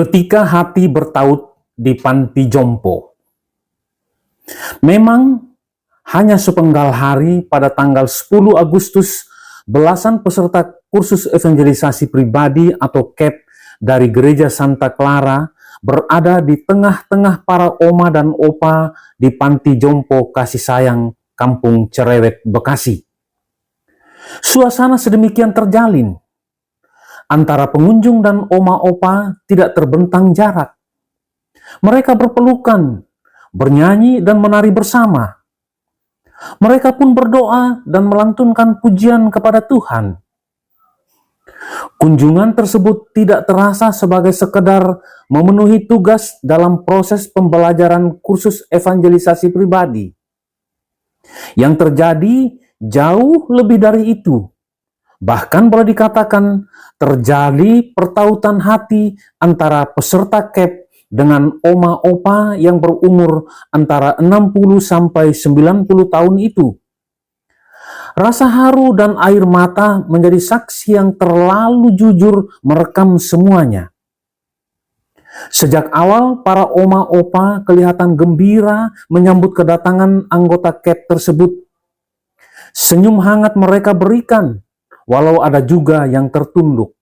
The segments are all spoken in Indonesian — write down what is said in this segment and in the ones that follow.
Ketika hati bertaut di panti jompo. Memang hanya sepenggal hari pada tanggal 10 Agustus, belasan peserta kursus evangelisasi pribadi atau KEP dari Gereja Santa Clara berada di tengah-tengah para oma dan opa di panti jompo kasih sayang Kampung Cerewet, Bekasi. Suasana sedemikian terjalin. Antara pengunjung dan oma opa tidak terbentang jarak. Mereka berpelukan, bernyanyi dan menari bersama. Mereka pun berdoa dan melantunkan pujian kepada Tuhan. Kunjungan tersebut tidak terasa sebagai sekedar memenuhi tugas dalam proses pembelajaran kursus evangelisasi pribadi. Yang terjadi jauh lebih dari itu. Bahkan boleh dikatakan terjadi pertautan hati antara peserta KEP dengan oma opa yang berumur antara 60 sampai 90 tahun itu. Rasa haru dan air mata menjadi saksi yang terlalu jujur merekam semuanya. Sejak awal para oma opa kelihatan gembira menyambut kedatangan anggota KEP tersebut. Senyum hangat mereka berikan, walau ada juga yang tertunduk.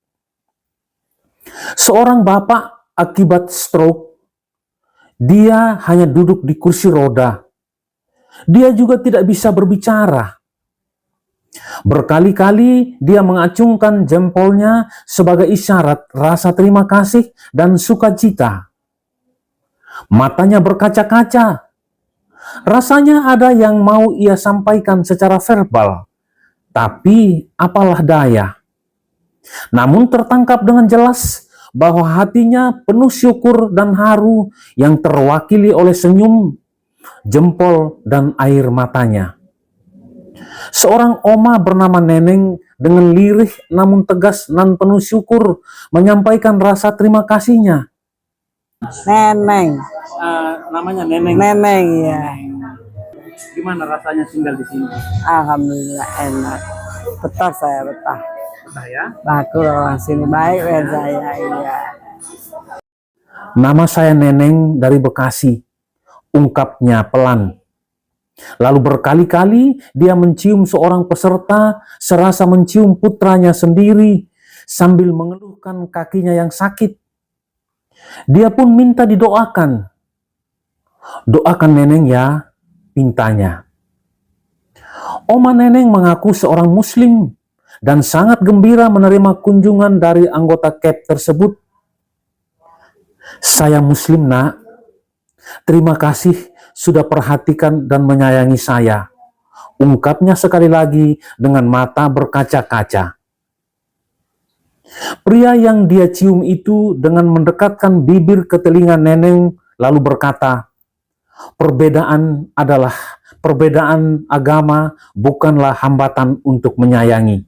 Seorang bapak akibat stroke, dia hanya duduk di kursi roda. Dia juga tidak bisa berbicara. Berkali-kali dia mengacungkan jempolnya sebagai isyarat rasa terima kasih dan sukacita. Matanya berkaca-kaca. Rasanya ada yang mau ia sampaikan secara verbal. Tapi apalah daya. Namun tertangkap dengan jelas bahwa hatinya penuh syukur dan haru yang terwakili oleh senyum, jempol, dan air matanya. Seorang oma bernama Neneng dengan lirih namun tegas dan penuh syukur menyampaikan rasa terima kasihnya. Neneng. Namanya Neneng. Neneng ya. Gimana rasanya tinggal di sini? Alhamdulillah enak. Betah saya betah. Betah ya? Bagus orang sini baik ya saya iya. Nama saya Neneng dari Bekasi, ungkapnya pelan. Lalu berkali-kali dia mencium seorang peserta serasa mencium putranya sendiri sambil mengeluhkan kakinya yang sakit. Dia pun minta didoakan. Doakan Neneng ya, pintanya. Oma Neneng mengaku seorang muslim dan sangat gembira menerima kunjungan dari anggota KEP tersebut. Saya muslim nak, terima kasih sudah perhatikan dan menyayangi saya, ungkapnya sekali lagi dengan mata berkaca-kaca. Pria yang dia cium itu dengan mendekatkan bibir ke telinga Neneng lalu berkata, perbedaan agama bukanlah hambatan untuk menyayangi.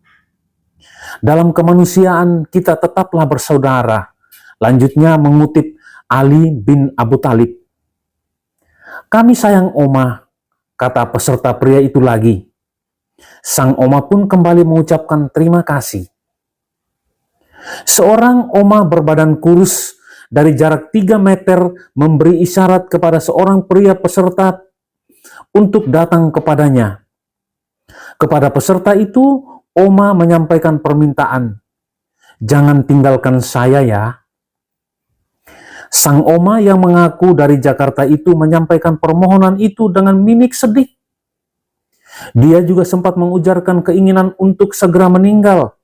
Dalam kemanusiaan kita tetaplah bersaudara. Lanjutnya mengutip Ali bin Abu Thalib. Kami sayang oma, kata peserta pria itu lagi. Sang oma pun kembali mengucapkan terima kasih. Seorang oma berbadan kurus dari jarak 3 meter memberi isyarat kepada seorang pria peserta untuk datang kepadanya. Kepada peserta itu, oma menyampaikan permintaan, jangan tinggalkan saya ya. Sang oma yang mengaku dari Jakarta itu menyampaikan permohonan itu dengan mimik sedih. Dia juga sempat mengujarkan keinginan untuk segera meninggal.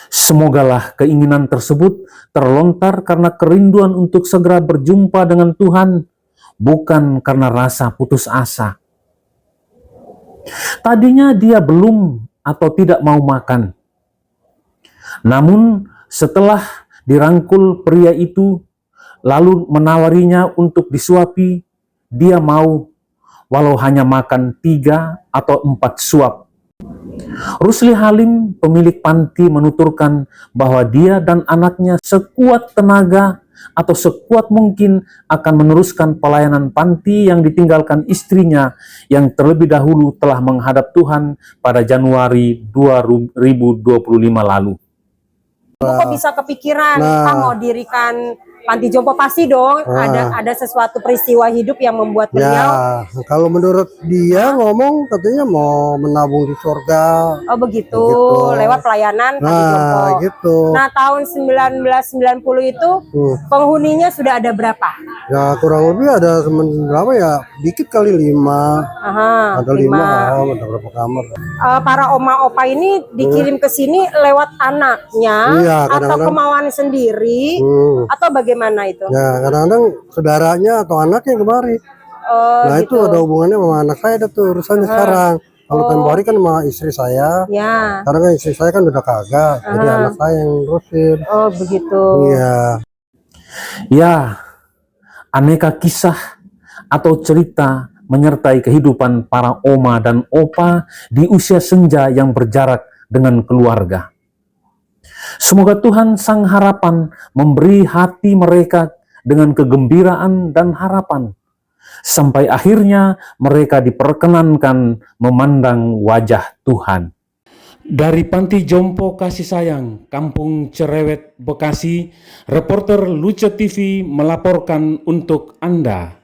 Semogalah keinginan tersebut terlontar karena kerinduan untuk segera berjumpa dengan Tuhan, bukan karena rasa putus asa. Tadinya dia belum atau tidak mau makan. Namun setelah dirangkul pria itu, lalu menawarinya untuk disuapi, dia mau, walau hanya makan 3 atau 4 suap. Rusli Halim, pemilik panti, menuturkan bahwa dia dan anaknya sekuat tenaga atau sekuat mungkin akan meneruskan pelayanan panti yang ditinggalkan istrinya yang terlebih dahulu telah menghadap Tuhan pada Januari 2025 lalu. Kok bisa kepikiran mau dirikan panti jompo? Pasti dong ada sesuatu peristiwa hidup yang membuat beliau. Ya, kalau menurut dia ngomong katanya mau menabung di surga. Oh begitu, lewat pelayanan panti jompo. Gitu. Nah tahun 1990 itu penghuninya sudah ada berapa? Ya kurang lebih ada berapa ya? Dikit kali 5. Aha, Ada 5, ada berapa kamar. Para oma opa ini dikirim ke sini lewat anaknya atau kemauan sendiri atau bagaimana itu? Ya kadang-kadang saudaranya atau anaknya kemari. Nah gitu. itu ada hubungannya sama anak saya ada tuh urusannya sekarang. Kalau tempo hari kan sama istri saya. Ya. Karena kan istri saya kan udah kagak, jadi anak saya yang ngurusin. Oh begitu. Iya. Ya, aneka kisah atau cerita menyertai kehidupan para oma dan opa di usia senja yang berjarak dengan keluarga. Semoga Tuhan Sang Harapan memberi hati mereka dengan kegembiraan dan harapan, sampai akhirnya mereka diperkenankan memandang wajah Tuhan. Dari Panti Jompo Kasih Sayang, Kampung Cerewet, Bekasi, reporter Luce TV melaporkan untuk Anda.